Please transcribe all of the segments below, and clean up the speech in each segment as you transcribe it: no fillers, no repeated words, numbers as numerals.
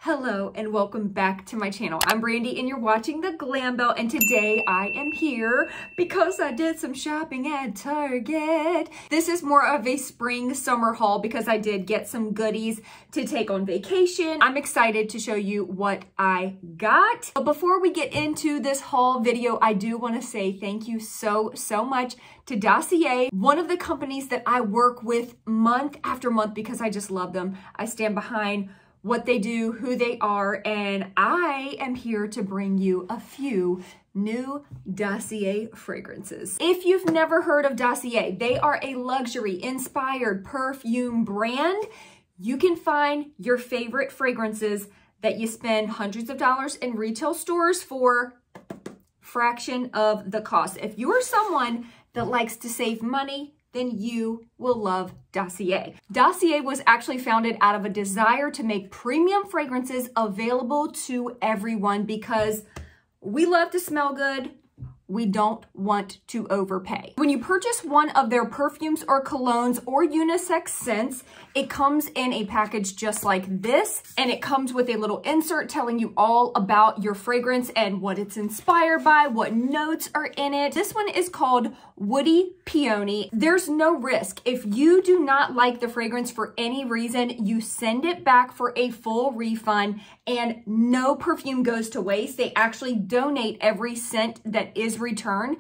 Hello and welcome back to my channel. I'm Brandy and you're watching the Glam Belle, and today I am here because I did some shopping at Target. This is more of a spring summer haul because I did get some goodies to take on vacation. I'm excited to show you what I got. But before we get into this haul video, I do want to say thank you so much to Dossier, one of the companies that I work with month after month because I just love them. I stand behind what they do, who they are, and I am here to bring you a few new Dossier fragrances. If you've never heard of Dossier, they are a luxury inspired perfume brand. You can find your favorite fragrances that you spend hundreds of dollars in retail stores for fraction of the cost. If you are someone that likes to save money, then you will love Dossier. Dossier was actually founded out of a desire to make premium fragrances available to everyone because we love to smell good. We don't want to overpay. When you purchase one of their perfumes or colognes or unisex scents, it comes in a package just like this, and it comes with a little insert telling you all about your fragrance and what it's inspired by, what notes are in it. This one is called Woody Peony. There's no risk. If you do not like the fragrance for any reason, you send it back for a full refund and no perfume goes to waste. They actually donate every scent that is returned.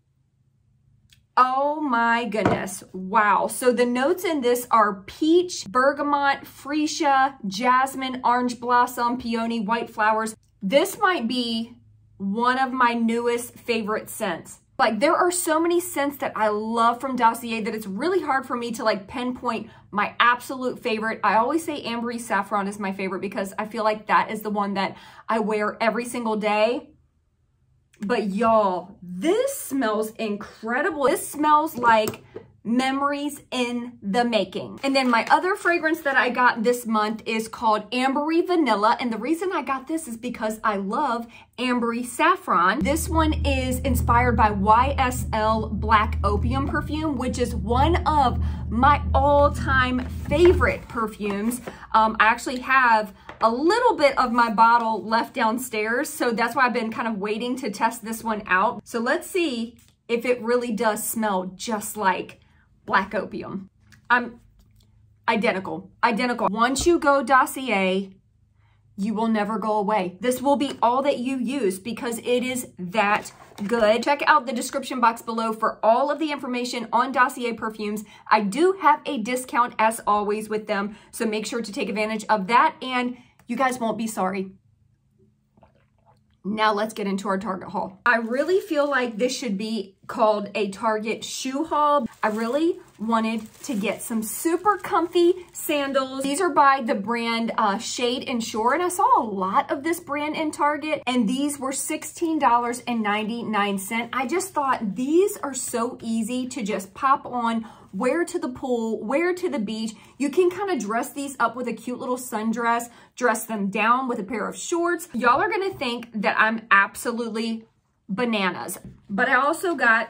Oh my goodness. Wow. So the notes in this are peach, bergamot, freesia, jasmine, orange blossom, peony, white flowers. This might be one of my newest favorite scents. Like, there are so many scents that I love from Dossier that it's really hard for me to like pinpoint my absolute favorite. I always say Ambery Saffron is my favorite because I feel like that is the one that I wear every single day. But y'all, this smells incredible. This smells like memories in the making. And then my other fragrance that I got this month is called Ambery Vanilla. And the reason I got this is because I love Ambery Saffron. This one is inspired by YSL Black Opium perfume, which is one of my all-time favorite perfumes. I actually have a little bit of my bottle left downstairs, so that's why I've been kind of waiting to test this one out. So let's see if it really does smell just like Black Opium. Identical. Once you go Dossier, you will never go away. This will be all that you use because it is that good. Check out the description box below for all of the information on Dossier perfumes. I do have a discount as always with them, so make sure to take advantage of that and you guys won't be sorry. Now let's get into our Target haul. I really feel like this should be called a Target shoe haul. I really wanted to get some super comfy sandals. These are by the brand Shade and Shore, and I saw a lot of this brand in Target, and these were $16.99. I just thought these are so easy to just pop on, wear to the pool, wear to the beach. You can kind of dress these up with a cute little sundress, dress them down with a pair of shorts. Y'all are gonna think that I'm absolutely bananas, but I also got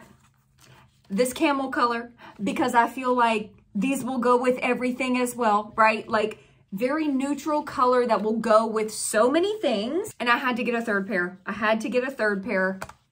this camel color because I feel like these will go with everything as well, right? Like very neutral color that will go with so many things. And I had to get a third pair.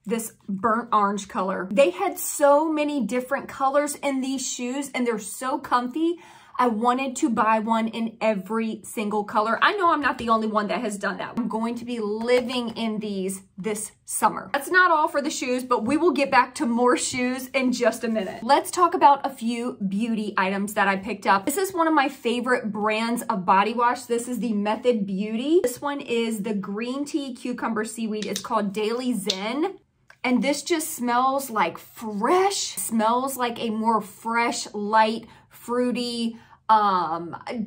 This burnt orange color. They had so many different colors in these shoes and they're so comfy. I wanted to buy one in every single color. I know I'm not the only one that has done that. I'm going to be living in these this summer. That's not all for the shoes, but we will get back to more shoes in just a minute. Let's talk about a few beauty items that I picked up. This is one of my favorite brands of body wash. This is the Method Beauty. This one is the green tea cucumber seaweed. It's called Daily Zen. And this just smells like fresh, smells like a more fresh, light, fruity,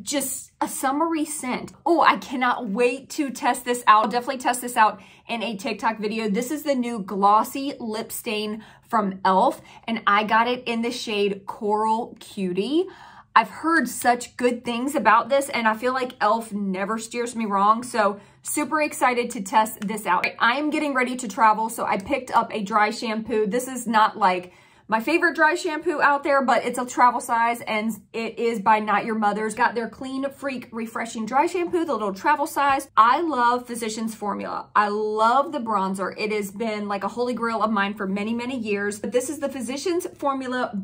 just a summery scent. Oh, I cannot wait to test this out. I'll definitely test this out in a TikTok video. This is the new Glossy Lip Stain from e.l.f. and I got it in the shade Coral Cutie. I've heard such good things about this and I feel like e.l.f. never steers me wrong. So super excited to test this out. I am getting ready to travel, so I picked up a dry shampoo. This is not like my favorite dry shampoo out there, but it's a travel size and it is by Not Your Mother's. Got their Clean Freak Refreshing Dry Shampoo, the little travel size. I love Physicians Formula. I love the bronzer. It has been like a holy grail of mine for many, many years. But this is the Physicians Formula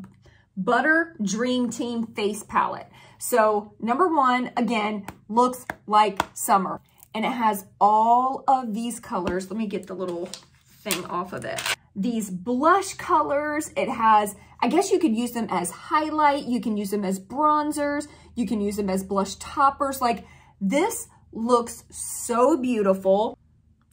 Butter Dream Team Face Palette. So number one, again, looks like summer. And it has all of these colors. Let me get the little thing off of it. These blush colors. It has, I guess you could use them as highlight. You can use them as bronzers. You can use them as blush toppers. Like, this looks so beautiful.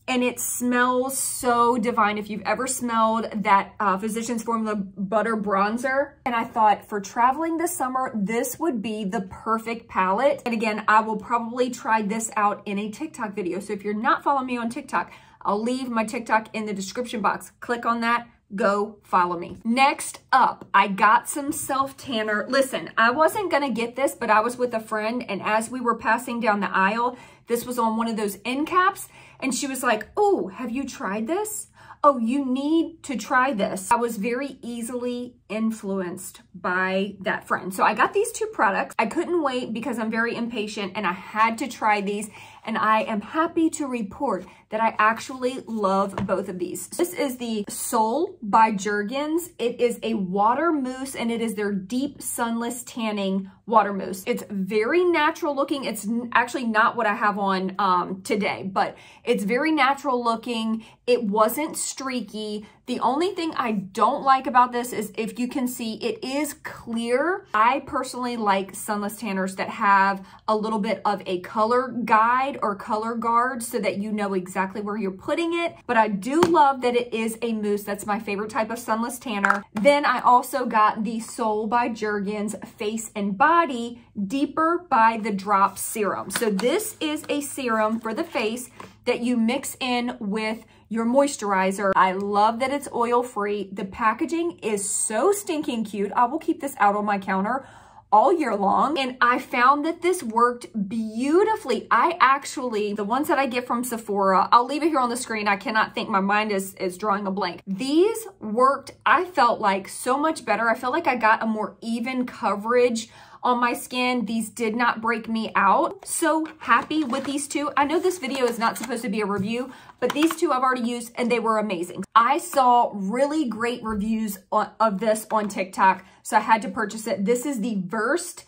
And it smells so divine. If you've ever smelled that Physicians Formula Butter Bronzer. And I thought for traveling this summer, this would be the perfect palette. And again, I will probably try this out in a TikTok video. So if you're not following me on TikTok, I'll leave my TikTok in the description box. Click on that. Go follow me. Next up, I got some self-tanner. Listen, I wasn't gonna get this, but I was with a friend, and as we were passing down the aisle, this was on one of those end caps, and she was like, oh, have you tried this? Oh, you need to try this. I was very easily influenced by that friend. So I got these two products. I couldn't wait because I'm very impatient and I had to try these. And I am happy to report that I actually love both of these. This is the Soul by Jergens. It is a water mousse and it is their deep sunless tanning water mousse. It's very natural looking. It's actually not what I have on today, but it's very natural looking. It wasn't streaky. The only thing I don't like about this is, if you can see, it is clear. I personally like sunless tanners that have a little bit of a color guide or color guard so that you know exactly where you're putting it. But I do love that it is a mousse. That's my favorite type of sunless tanner. Then I also got the Soul by Jergens Face and Body Deeper by the Drop Serum. So this is a serum for the face that you mix in with your moisturizer. I love that it's oil-free. The packaging is so stinking cute. I will keep this out on my counter all year long. And I found that this worked beautifully. I actually, the ones that I get from Sephora, I'll leave it here on the screen. I cannot think, my mind is drawing a blank. These worked, I felt like, so much better. I felt like I got a more even coverage on my skin. These did not break me out. So happy with these two. I know this video is not supposed to be a review, but these two I've already used and they were amazing. I saw really great reviews of this on TikTok, so I had to purchase it. This is the Versed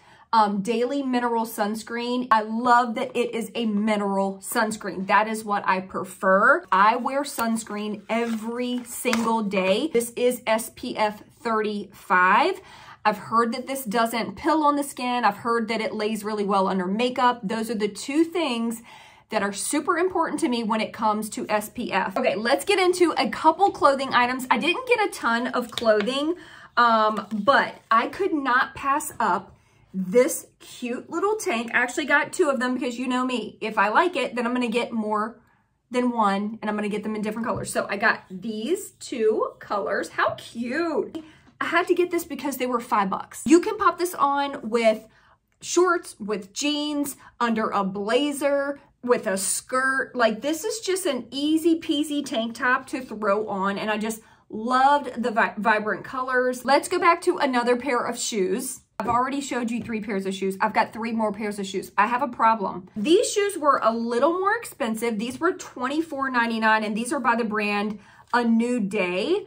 Daily Mineral Sunscreen. I love that it is a mineral sunscreen. That is what I prefer. I wear sunscreen every single day. This is SPF 35. I've heard that this doesn't pill on the skin. I've heard that it lays really well under makeup. Those are the two things that are super important to me when it comes to SPF. Okay, let's get into a couple clothing items. I didn't get a ton of clothing, but I could not pass up this cute little tank. I actually got two of them because you know me. If I like it, then I'm gonna get more than one and I'm gonna get them in different colors. So I got these two colors. How cute. I had to get this because they were $5. You can pop this on with shorts, with jeans, under a blazer, with a skirt. Like, this is just an easy peasy tank top to throw on, and I just loved the vibrant colors. Let's go back to another pair of shoes. I've already showed you 3 pairs of shoes. I've got 3 more pairs of shoes. I have a problem. These shoes were a little more expensive. These were $24.99, and these are by the brand A New Day,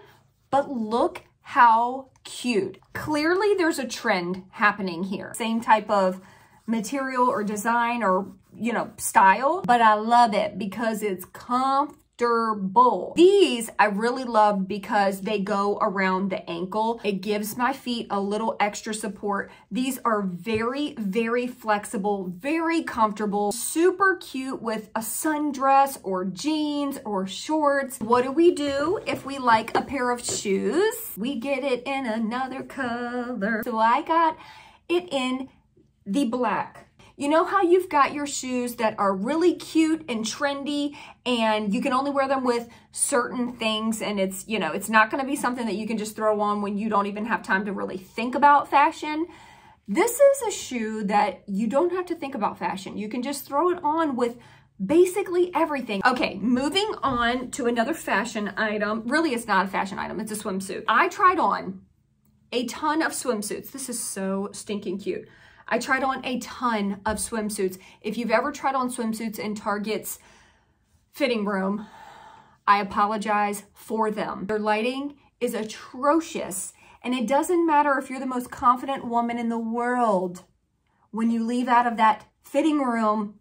but look how cute. Clearly there's a trend happening here. Same type of material or design or, you know, style, but I love it because it's comfortable. These I really love because they go around the ankle. It gives my feet a little extra support. These are very, very flexible, very comfortable, super cute with a sundress or jeans or shorts. What do we do if we like a pair of shoes? We get it in another color. So I got it in the black. You know how you've got your shoes that are really cute and trendy and you can only wear them with certain things, and it's, you know, it's not going to be something that you can just throw on when you don't even have time to really think about fashion. This is a shoe that you don't have to think about fashion. You can just throw it on with basically everything. Okay, moving on to another fashion item. Really, it's not a fashion item. It's a swimsuit. I tried on a ton of swimsuits. This is so stinking cute. I tried on a ton of swimsuits. If you've ever tried on swimsuits in Target's fitting room, I apologize for them. Their lighting is atrocious, and it doesn't matter if you're the most confident woman in the world. When you leave out of that fitting room,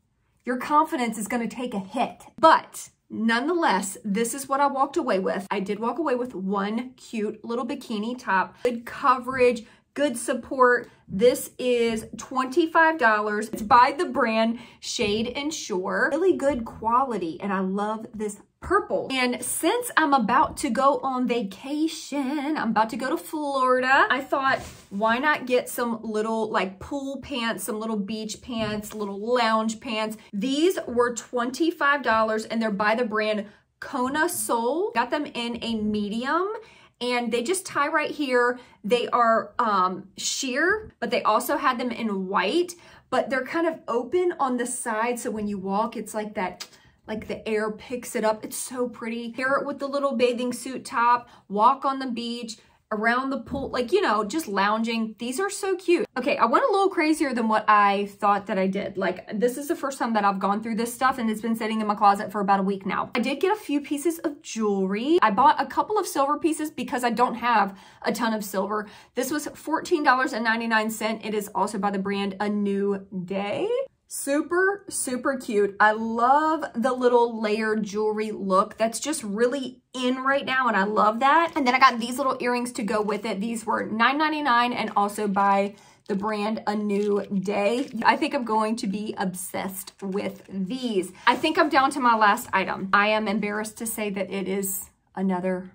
your confidence is going to take a hit. But nonetheless, this is what I walked away with. I did walk away with one cute little bikini top. Good coverage, good support. This is $25. It's by the brand Shade and Shore. Really good quality, and I love this purple. And since I'm about to go on vacation, I'm about to go to Florida, I thought, why not get some little like pool pants, some little beach pants, little lounge pants. These were $25, and they're by the brand Kona Soul. Got them in a medium, and they just tie right here. They are sheer, but they also had them in white, but they're kind of open on the side. So when you walk, it's like that, like the air picks it up. It's so pretty. Pair it with the little bathing suit top, walk on the beach, around the pool, like, you know, just lounging. These are so cute. Okay, I went a little crazier than what I thought that I did. Like, this is the first time that I've gone through this stuff, and it's been sitting in my closet for about a week now. I did get a few pieces of jewelry. I bought a couple of silver pieces because I don't have a ton of silver. This was $14.99. It is also by the brand A New Day. Super, super cute. I love the little layered jewelry look. That's just really in right now, and I love that. And then I got these little earrings to go with it. These were $9.99 and also by the brand A New Day. I think I'm going to be obsessed with these. I think I'm down to my last item. I am embarrassed to say that it is another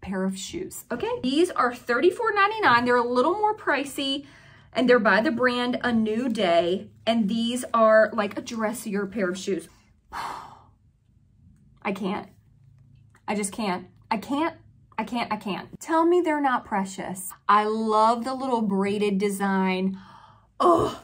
pair of shoes. Okay, these are $34.99. They're a little more pricey, and they're by the brand A New Day, and these are like a dressier pair of shoes. I can't. I just can't. I can't. Tell me they're not precious. I love the little braided design. Oh,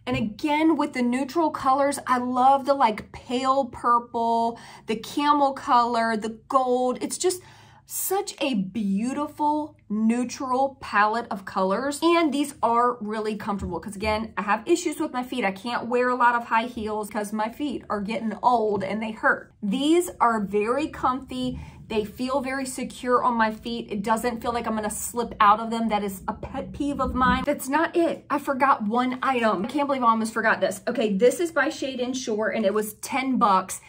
and again, with the neutral colors, I love the like pale purple, the camel color, the gold. It's just such a beautiful neutral palette of colors, and these are really comfortable because, again, I have issues with my feet. I can't wear a lot of high heels because my feet are getting old and they hurt. These are very comfy. They feel very secure on my feet. It doesn't feel like I'm gonna slip out of them. That is a pet peeve of mine. That's not it. I forgot one item. I can't believe I almost forgot this. Okay, this is by Shade and Shore, and it was 10 bucks.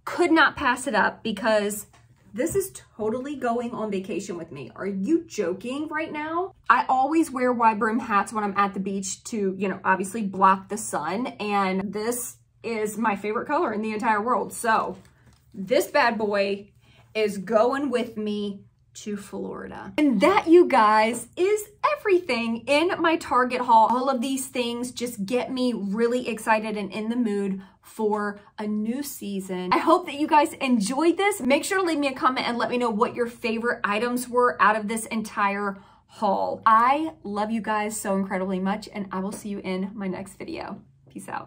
Could not pass it up because this is totally going on vacation with me. Are you joking right now? I always wear wide brim hats when I'm at the beach to, you know, obviously block the sun. And this is my favorite color in the entire world. So this bad boy is going with me to Florida. And that, you guys, is everything in my Target haul. All of these things just get me really excited and in the mood for a new season. I hope that you guys enjoyed this. Make sure to leave me a comment and let me know what your favorite items were out of this entire haul. I love you guys so incredibly much, and I will see you in my next video. Peace out.